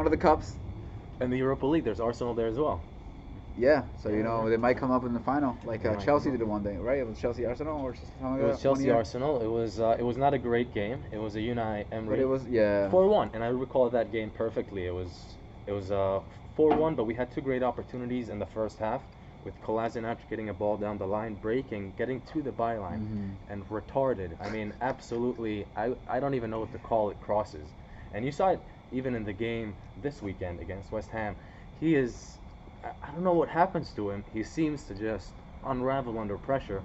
one of the cups. And the Europa League, there's Arsenal there as well. Yeah, so Yeah. they might come up in the final, like They might Chelsea come up. did it one day, right? It was Chelsea Arsenal or something like It was that. One Chelsea year. Arsenal. It was not a great game. It was a Unai But Emery it was, yeah. 4-1, and I recall that game perfectly. It was 4-1, but we had two great opportunities in the first half with Kolasinac getting a ball down the line, breaking, getting to the byline, and retarded. I mean, absolutely. I don't even know what to call it. Crosses, and you saw it even in the game this weekend against West Ham. He is. I don't know what happens to him. He seems to just unravel under pressure.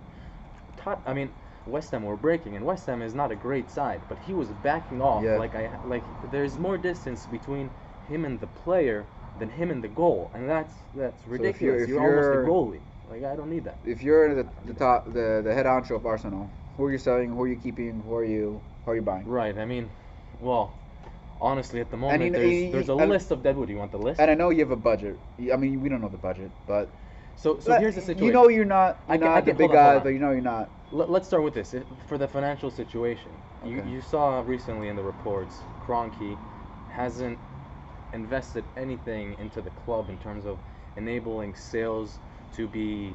I mean, West Ham were breaking, and West Ham is not a great side, but he was backing off. Yeah. Like there's more distance between him and the player than him and the goal, and that's ridiculous. if you're almost a goalie. Like, I don't need that. If you're the top, the head honcho of Arsenal, who are you selling? Who are you keeping? Who are you buying? Right. I mean, well, honestly, at the moment, there's a and- list of Deadwood. You want the list? And I know you have a budget. I mean, we don't know the budget, but So here's the situation. You know you're not I the can- big hold on, guy, hold on. but you know you're not. Let's start with this. For the financial situation, Okay. you saw recently in the reports, Kroenke hasn't invested anything into the club in terms of enabling sales to be,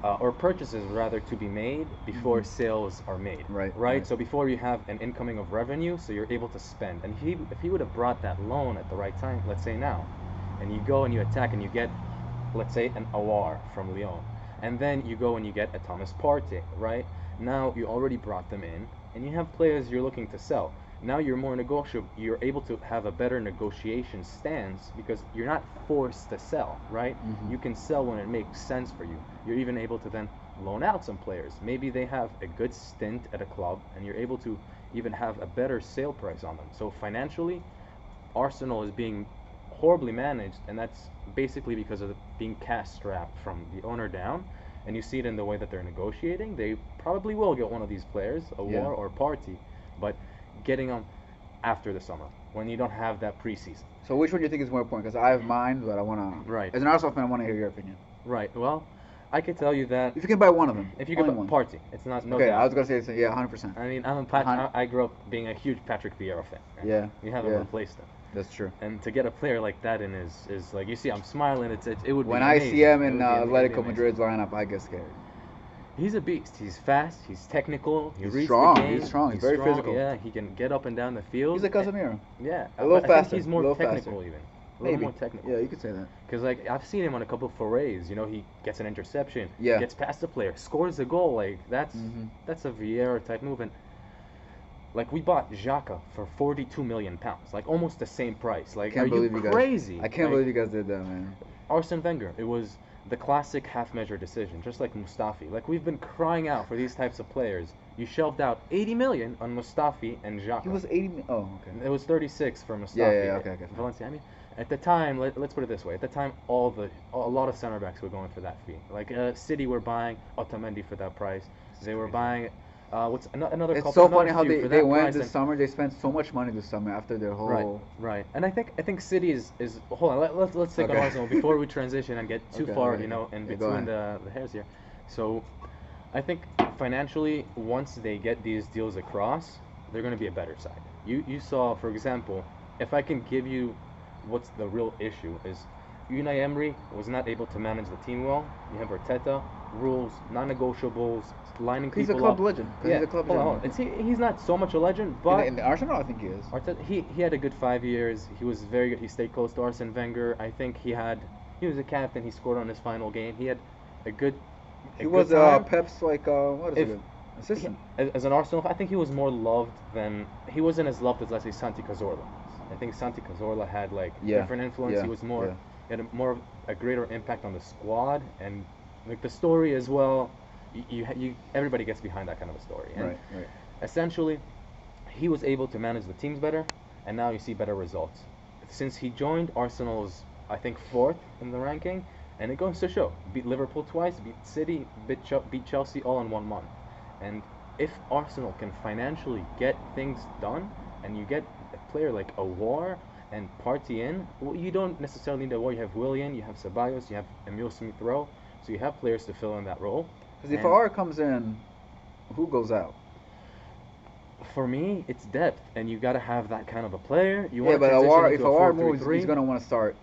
or purchases rather, to be made before sales are made. Right. So before you have an incoming of revenue, so you're able to spend. And if he would have brought that loan at the right time, let's say now, and you go and you attack and you get, let's say, an Awar from Lyon, and then you go and you get a Thomas Partey, right? Now you already brought them in, and you have players you're looking to sell. Now you're more negotiable. You're able to have a better negotiation stance because you're not forced to sell, right? Mhm. You can sell when it makes sense for you. You're even able to then loan out some players. Maybe they have a good stint at a club, and you're able to even have a better sale price on them. So financially, Arsenal is being horribly managed, and that's basically because of being cash strapped from the owner down. And you see it in the way that they're negotiating. They probably will get one of these players, a Yeah. War or Partey, but getting them after the summer when you don't have that preseason. So which one do you think is more important? Because I have mine, but I want to. Right. As an Arsenal fan, I want to hear your opinion. Right. Well, I could tell you that If you can buy one of them. if you only could one. Partey, it's not no Okay, doubt. I was gonna say so, yeah, 100%. I mean, Hun- I grew up being a huge Patrick Vieira fan. Yeah, You haven't yeah. replaced him. That's true. And to get a player like that in is like, you see, I'm smiling. It would be When I amazing. see him It in would be amazing. Atletico Madrid's lineup, I get scared. He's a beast. He's fast. He's technical. He He's reads strong, the game. he's strong, he's very physical. Yeah, he can get up and down the field. He's like Casemiro. Yeah, A little but I think faster, he's more a little technical faster. even. A Maybe. little more technical. Yeah, you could say that. Because like I've seen him on a couple of forays. You know, he gets an interception. Yeah. Gets past the player, scores a goal. Like that's Mhm. that's a Vieira type move. And like we bought Xhaka for 42 million pounds, like almost the same price. Like, Can't are believe you you guys. crazy? I can't Like, believe you guys did that, man. Arsene Wenger. It was the classic half-measure decision, just like Mustafi. Like we've been crying out for these types of players. You shelved out 80 million on Mustafi and Xhaka. He was 80. Oh, okay. It was 36 for Mustafi. Yeah, okay, fine. Valencia. I mean, at the time, let's put it this way. At the time, a lot of center backs were going for that fee. Like City were buying Otamendi for that price. They were buying another It's couple. so another funny how few for they that went price, this and- summer. They spent so much money this summer after their whole. Right. And I think City is hold on. Let's take on Okay. Arsenal before we transition and get too Okay, far, okay. you know, in Yeah, go between the hairs here. So, I think financially, once they get these deals across, they're going to be a better side. You saw, for example, if I can give you what's the real issue is Unai Emery was not able to manage the team well. You have Arteta, rules, non-negotiables, lining He's a people club up. legend. 'Cause Yeah, he's a club hold on, legend. hold on. He's not so much a legend, but In the Arsenal, I think he is. Arteta, he had a good 5 years. He was very good. He stayed close to Arsene Wenger. I think he was a captain. He scored on his final game. He had a good. He was time. Pep's what is If- it? Assistant. As an Arsenal fan, I think he was more loved than he wasn't as loved as, let's say, Santi Cazorla. I think Santi Cazorla had like Yeah, different influence. yeah, He was more yeah. he had a greater impact on the squad and like the story as well. You everybody gets behind that kind of a story. And Right. essentially, he was able to manage the teams better, and now you see better results. Since he joined, Arsenal is, I think, 4th in the ranking, and it goes to show. Beat Liverpool twice, beat City, beat Chelsea all in 1 month. And if Arsenal can financially get things done, and you get a player like Awar and Partey in, well, you don't necessarily need Awar. You have Willian, you have Ceballos, you have Emile Smith-Rowe, so you have players to fill in that role. Because if And- R comes in, who goes out? For me, it's depth, and you got to have that kind of a player. You Yeah, want to but transition if into a Awar moves, 4-3-3. he's gonna want to start,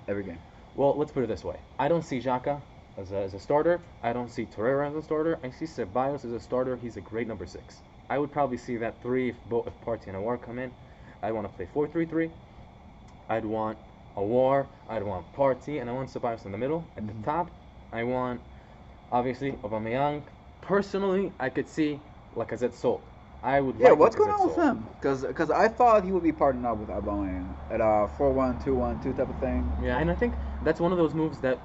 every game. Well, let's put it this way. I don't see Xhaka as a starter. I don't see Torreira as a starter. I see Ceballos as a starter. He's a great number 6. I would probably see that 3 if Partey and Awar come in. I want to play 4-3-3. I'd want Awar. I'd want Partey, and I want Ceballos in the middle. At the top, I want, obviously, Aubameyang. Personally, I could see Lacazette sold. I would. Yeah, like what's going Lacazette on with sold. him? Because I thought he would be partnering up with Aubameyang at a 4-1-2-1-2 type of thing. Yeah, and I think that's one of those moves that,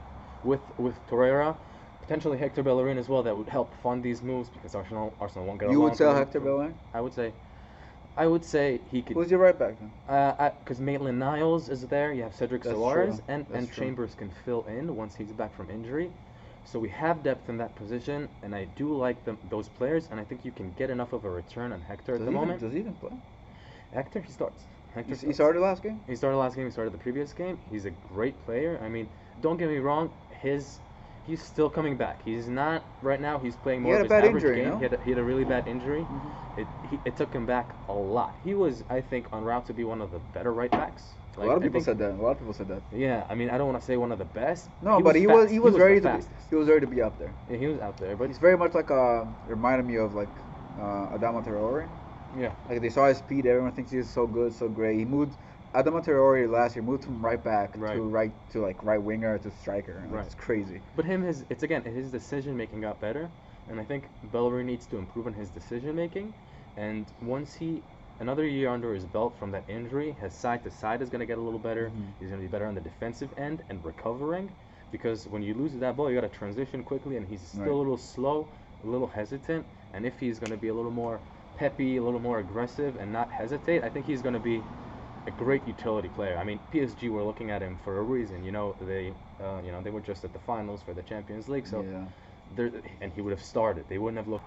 with Torreira, potentially Hector Bellerin as well, that would help fund these moves because Arsenal won't get along. You would sell too Hector Bellerin? I would say he could. Who's your right back then? Because Maitland-Niles is there. You have Cedric That's Soares, true. and That's true. Chambers can fill in once he's back from injury. So we have depth in that position, and I do like those players, and I think you can get enough of a return on Hector at the moment. Does he even play? Hector, he starts. He started last game? He started last game. He started the previous game. He's a great player. I mean, don't get me wrong. He's still coming back. He's not right now. He's playing more of his average game. No? He had a really bad injury. Mm-hmm. It took him back a lot. He was, I think, en route to be one of the better right backs. A lot of people said that. Yeah, I mean, I don't want to say one of the best. No, but he was ready fast. he was ready to be up there. Yeah, he was out there, but He's very much like reminded me of like Adama Traore. yeah. Like they saw his speed, everyone thinks he's so good, so great. He moved Adama Traore last year moved from right back to right winger to striker. Like, Right. It's crazy. But his decision making got better, and I think Bellerin needs to improve on his decision making. And once another year under his belt from that injury, his side to side is going to get a little better. Mm-hmm. He's going to be better on the defensive end and recovering, because when you lose that ball, you got to transition quickly, and he's still Right. a little slow, a little hesitant. And if he's going to be a little more peppy, a little more aggressive, and not hesitate, I think he's going to be a great utility player. I mean, PSG were looking at him for a reason. They were just at the finals for the Champions League, so Yeah. and he would have started. They wouldn't have looked.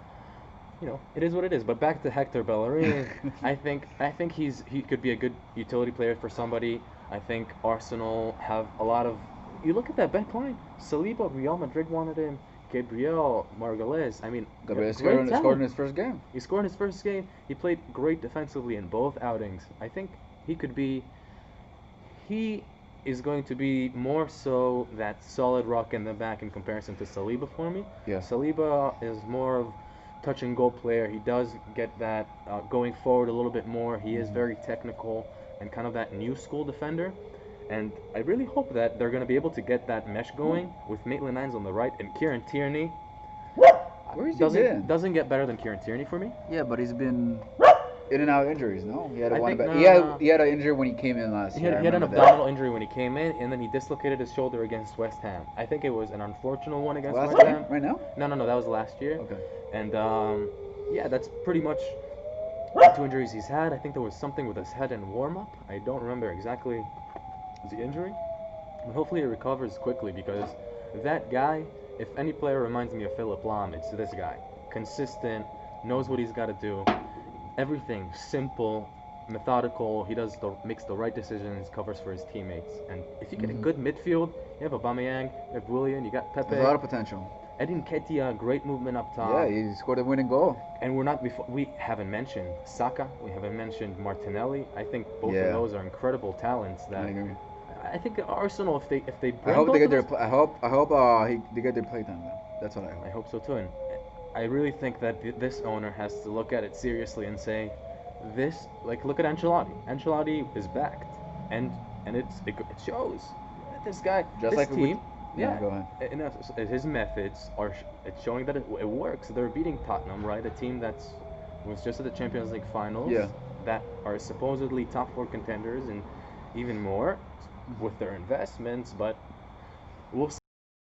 It is what it is. But back to Hector Bellerin, I think he could be a good utility player for somebody. I think Arsenal have a lot of. You look at that back line. Saliba, Real Madrid wanted him. Gabriel, Margalez. I mean, Gabriel great scored in his first game. He scored in his first game. He played great defensively in both outings. I think he is going to be more so that solid rock in the back in comparison to Saliba for me. Yeah. Saliba is more of touch and goal player. He does get that going forward a little bit more. He is very technical and kind of that new school defender. And I really hope that they're going to be able to get that mesh going with Maitland-Niles on the right and Kieran Tierney. Where's he been? Doesn't get better than Kieran Tierney for me. Yeah, but he's been in and out of injuries. No, he had I one. think He had an injury when he came in last He year. had an abdominal injury when he came in, and then he dislocated his shoulder against West Ham. I think it was an unfortunate one against Last West game? Ham. Right now? No, that was last year. Okay. And yeah, that's pretty much the 2 injuries he's had. I think there was something with his head in warm-up. I don't remember exactly the injury, but hopefully he recovers quickly, because that guy, if any player reminds me of Philip Lahm, it's this guy. Consistent, knows what he's got to do. Everything simple, methodical. He makes the right decisions, covers for his teammates. And if you get a good midfield, you have Aubameyang, you have Willian, you got Pepe. There's a lot of potential. Edin Ketia, great movement up top. Yeah, he scored a winning goal. And we haven't mentioned Saka, we haven't mentioned Martinelli. I think both of those are incredible talents that I agree. I think Arsenal, if they bring I hope both they get of their. those- I hope they get their playtime. That's what I hope. I hope so too. And I really think that this owner has to look at it seriously and say, look at Ancelotti. Ancelotti is backed, and it shows. This guy, Just this like team. Yeah, go ahead. His methods it's showing that it works. They're beating Tottenham, right? A team was just at the Champions League finals. Yeah. That are supposedly top 4 contenders and even more with their investments, but we'll see.